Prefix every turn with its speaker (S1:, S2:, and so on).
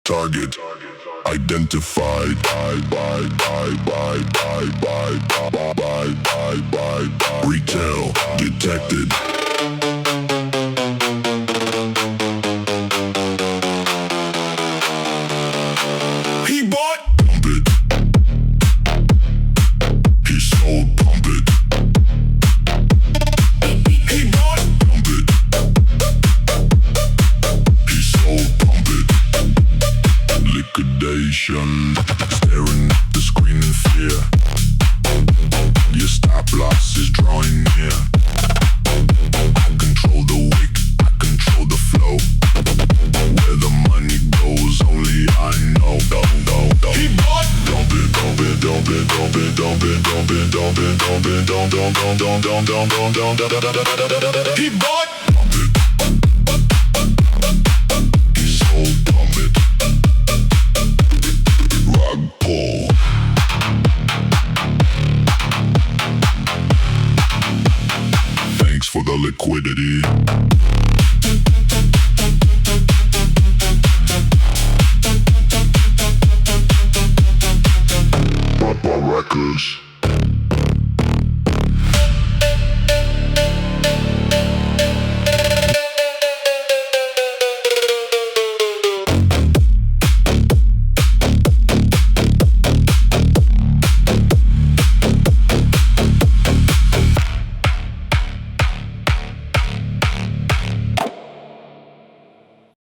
S1: Target identified. Retail detected. He bought. Pump it. He sold. Pump it. He bought. Pump it. He sold. Pump it. Liquidation. Staring at the screen in fear. Your stop loss is drawing near. I control the wick, I control the flow. Where the money goes, only I know. He bought. Dump it, dump it, dump it, dump it, dump it, dump it, dump it, dump it, he bought. Dump it. He sold. Dump it. RugPull. Thanks for the liquidity.